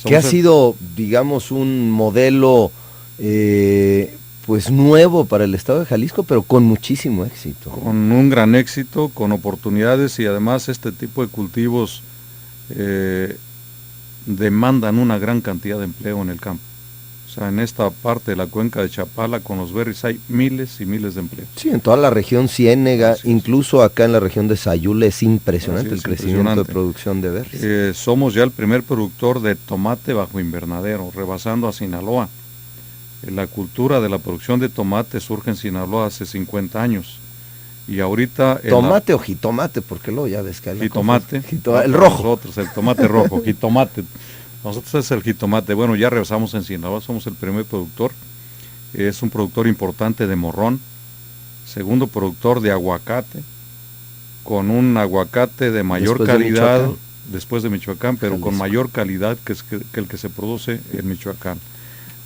Que ha sido, digamos, un modelo pues nuevo para el estado de Jalisco, pero con muchísimo éxito. Con un gran éxito, con oportunidades, y además este tipo de cultivos demandan una gran cantidad de empleo en el campo. O sea, en esta parte de la cuenca de Chapala con los berries hay miles y miles de empleos. Sí, en toda la región Ciénega, incluso acá en la región de Sayula, es impresionante el crecimiento de producción de berries. Somos ya el primer productor de tomate bajo invernadero, rebasando a Sinaloa. La cultura de la producción de tomate surge en Sinaloa hace 50 años. Y ahorita... ¿Tomate o jitomate? Porque luego ya ves que hay jitomate. El rojo. Nosotros, el tomate rojo, jitomate. Nosotros es el jitomate. Bueno, ya regresamos en Sinaloa, somos el primer productor. Es un productor importante de morrón. Segundo productor de aguacate, con un aguacate de mayor calidad después de Michoacán, pero Jalisco, con mayor calidad que el que se produce en Michoacán.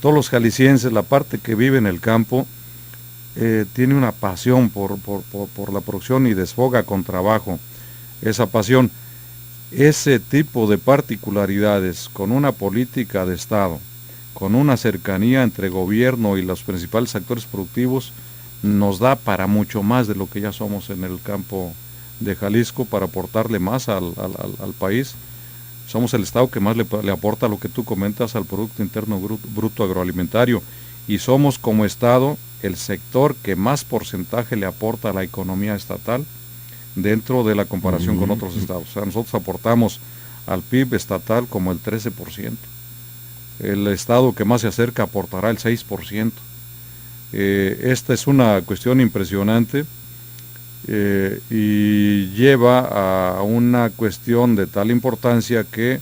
Todos los jaliscienses, la parte que vive en el campo, tiene una pasión por la producción y desfoga con trabajo esa pasión. Ese tipo de particularidades, con una política de Estado, con una cercanía entre gobierno y los principales actores productivos, nos da para mucho más de lo que ya somos en el campo de Jalisco, para aportarle más al país. Somos el estado que más le aporta lo que tú comentas al Producto Interno Bruto Agroalimentario, y somos como estado el sector que más porcentaje le aporta a la economía estatal dentro de la comparación con otros estados. O sea, nosotros aportamos al PIB estatal como el 13%. El estado que más se acerca aportará el 6%. Esta es una cuestión impresionante y lleva a una cuestión de tal importancia que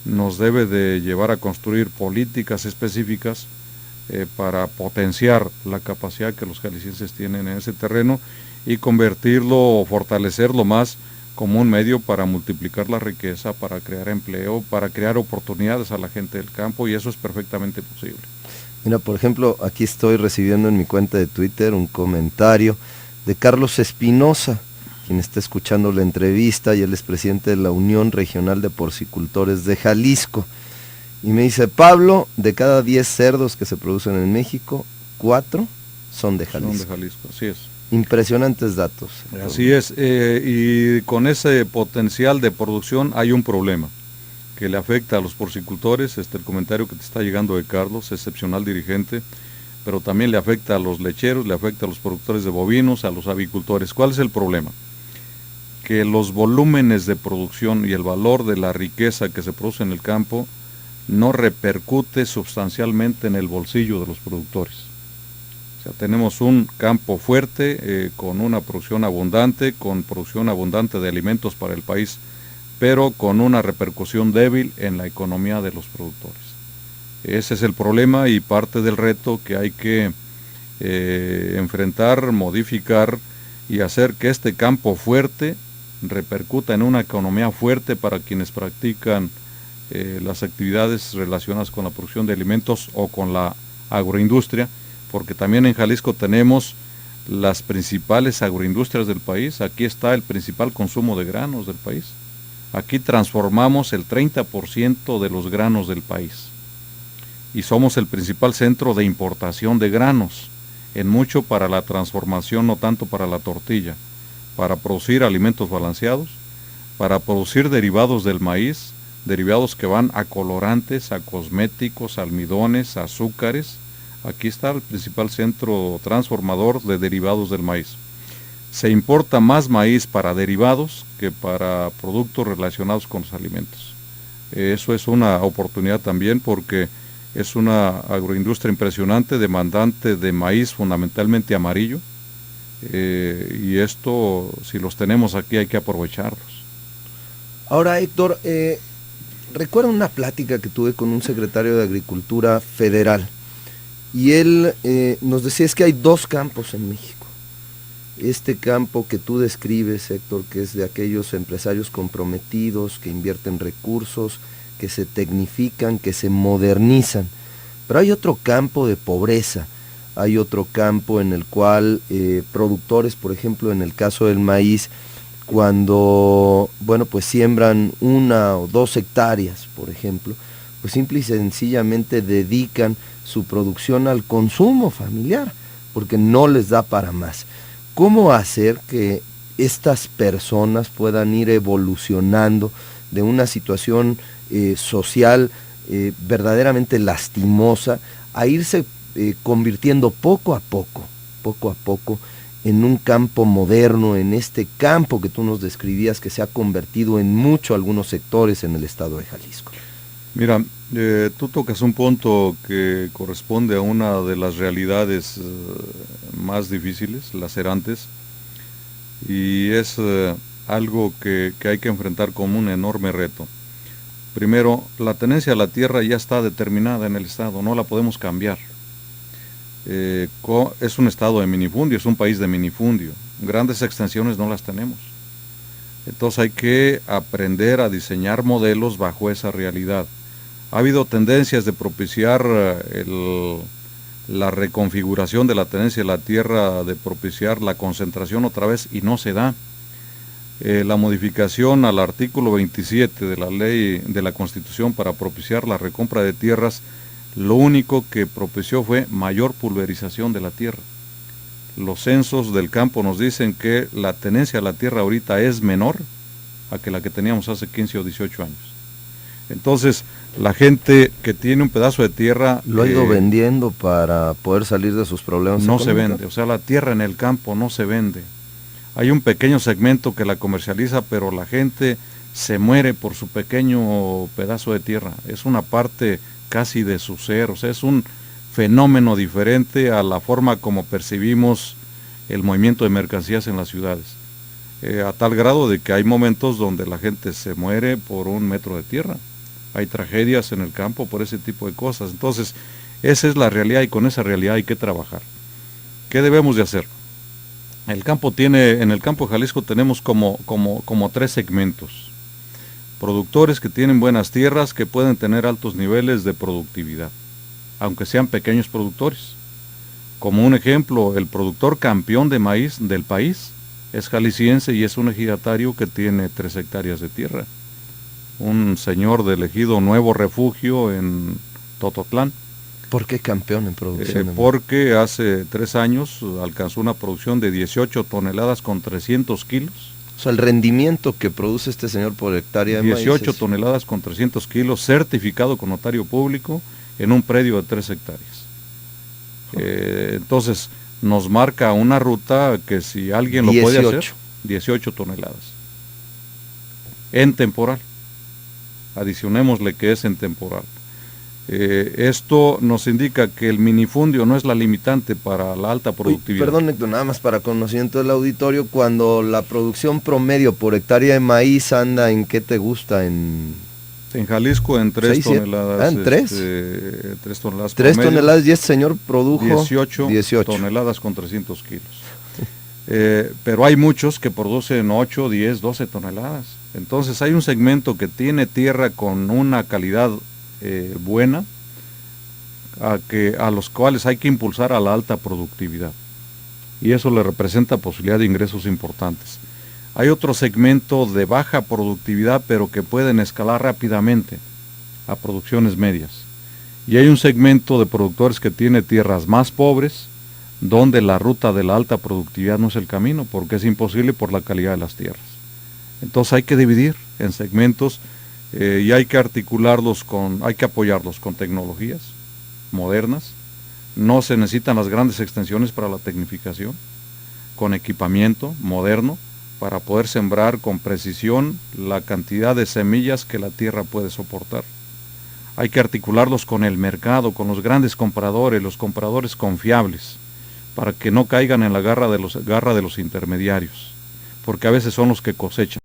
nos debe de llevar a construir políticas específicas para potenciar la capacidad que los jaliscienses tienen en ese terreno y convertirlo o fortalecerlo más como un medio para multiplicar la riqueza, para crear empleo, para crear oportunidades a la gente del campo, y eso es perfectamente posible. Mira, por ejemplo, aquí estoy recibiendo en mi cuenta de Twitter un comentario de Carlos Espinosa, quien está escuchando la entrevista, y él es presidente de la Unión Regional de Porcicultores de Jalisco. Y me dice: Pablo, de cada 10 cerdos que se producen en México, 4 son de Jalisco. Son de Jalisco, así es. Impresionantes datos. Así es, y con ese potencial de producción hay un problema que le afecta a los porcicultores. El comentario que te está llegando de Carlos, excepcional dirigente, pero también le afecta a los lecheros, le afecta a los productores de bovinos, a los avicultores. ¿Cuál es el problema? Que los volúmenes de producción y el valor de la riqueza que se produce en el campo no repercute sustancialmente en el bolsillo de los productores. O sea, tenemos un campo fuerte, con una producción abundante, con producción abundante de alimentos para el país, pero con una repercusión débil en la economía de los productores. Ese es el problema y parte del reto que hay que enfrentar, modificar y hacer que este campo fuerte repercuta en una economía fuerte para quienes practican las actividades relacionadas con la producción de alimentos o con la agroindustria, porque también en Jalisco tenemos las principales agroindustrias del país. Aquí está el principal consumo de granos del país. Aquí transformamos el 30% de los granos del país y somos el principal centro de importación de granos, en mucho para la transformación, no tanto para la tortilla, para producir alimentos balanceados, para producir derivados del maíz, derivados que van a colorantes, a cosméticos, almidones, a azúcares. Aquí está el principal centro transformador de derivados del maíz. Se importa más maíz para derivados que para productos relacionados con los alimentos. Eso es una oportunidad también, porque es una agroindustria impresionante, demandante de maíz fundamentalmente amarillo, y esto, si los tenemos aquí, hay que aprovecharlos. Ahora, Héctor, recuerdo una plática que tuve con un secretario de Agricultura federal, y él nos decía: es que hay 2 campos en México. Este campo que tú describes, Héctor, que es de aquellos empresarios comprometidos, que invierten recursos, que se tecnifican, que se modernizan. Pero hay otro campo de pobreza, hay otro campo en el cual productores, por ejemplo, en el caso del maíz, cuando, bueno, pues siembran 1 o 2 hectáreas, por ejemplo, pues simple y sencillamente dedican su producción al consumo familiar, porque no les da para más. ¿Cómo hacer que estas personas puedan ir evolucionando de una situación social verdaderamente lastimosa a irse convirtiendo poco a poco, en un campo moderno, en este campo que tú nos describías que se ha convertido en mucho algunos sectores en el estado de Jalisco? Mira, tú tocas un punto que corresponde a una de las realidades más difíciles, lacerantes, y es algo que hay que enfrentar como un enorme reto. Primero, la tenencia a la tierra ya está determinada en el estado, no la podemos cambiar. Es un estado de minifundio, es un país de minifundio, grandes extensiones no las tenemos. Entonces hay que aprender a diseñar modelos bajo esa realidad. Ha habido tendencias de propiciar la reconfiguración de la tenencia de la tierra, de propiciar la concentración otra vez, y no se da. La modificación al artículo 27 de la ley de la Constitución para propiciar la recompra de tierras, lo único que propició fue mayor pulverización de la tierra. Los censos del campo nos dicen que la tenencia a la tierra ahorita es menor a que la que teníamos hace 15 o 18 años. Entonces, la gente que tiene un pedazo de tierra... ¿Lo ha ido vendiendo para poder salir de sus problemas no económicos? Se vende, o sea, la tierra en el campo no se vende. Hay un pequeño segmento que la comercializa, pero la gente se muere por su pequeño pedazo de tierra. Es una parte casi de su ser, o sea, es un fenómeno diferente a la forma como percibimos el movimiento de mercancías en las ciudades. A tal grado de que hay momentos donde la gente se muere por 1 metro de tierra. Hay tragedias en el campo por ese tipo de cosas. Entonces, esa es la realidad y con esa realidad hay que trabajar. ¿Qué debemos de hacer? En el campo de Jalisco tenemos como 3 segmentos. Productores que tienen buenas tierras, que pueden tener altos niveles de productividad, aunque sean pequeños productores. Como un ejemplo, el productor campeón de maíz del país es jalisciense y es un ejidatario que tiene 3 hectáreas de tierra. Un señor del ejido Nuevo Refugio en Tototlán. ¿Por qué campeón en producción? Porque hace 3 años alcanzó una producción de 18 toneladas con 300 kilos. O sea, el rendimiento que produce este señor por hectárea de 18 maíz toneladas con 300 kilos, certificado con notario público, en un predio de 3 hectáreas. Entonces, nos marca una ruta que si alguien lo puede hacer, 18 toneladas. En temporal. Adicionémosle que es en temporal. Esto nos indica que el minifundio no es la limitante para la alta productividad. Perdón, Héctor, nada más para conocimiento del auditorio, cuando la producción promedio por hectárea de maíz anda en ¿qué te gusta? En Jalisco en 3 toneladas. ¿En 3? 3 toneladas. 3 toneladas y este señor produjo 18 toneladas con 300 kilos. Pero hay muchos que producen 8, 10, 12 toneladas. Entonces hay un segmento que tiene tierra con una calidad buena, a los cuales hay que impulsar a la alta productividad, y eso le representa posibilidad de ingresos importantes. Hay otro segmento de baja productividad, pero que pueden escalar rápidamente a producciones medias, y hay un segmento de productores que tiene tierras más pobres, donde la ruta de la alta productividad no es el camino, porque es imposible por la calidad de las tierras. Entonces hay que dividir en segmentos y hay que hay que apoyarlos con tecnologías modernas. No se necesitan las grandes extensiones para la tecnificación, con equipamiento moderno para poder sembrar con precisión la cantidad de semillas que la tierra puede soportar. Hay que articularlos con el mercado, con los grandes compradores, los compradores confiables, para que no caigan en la garra de los intermediarios, porque a veces son los que cosechan.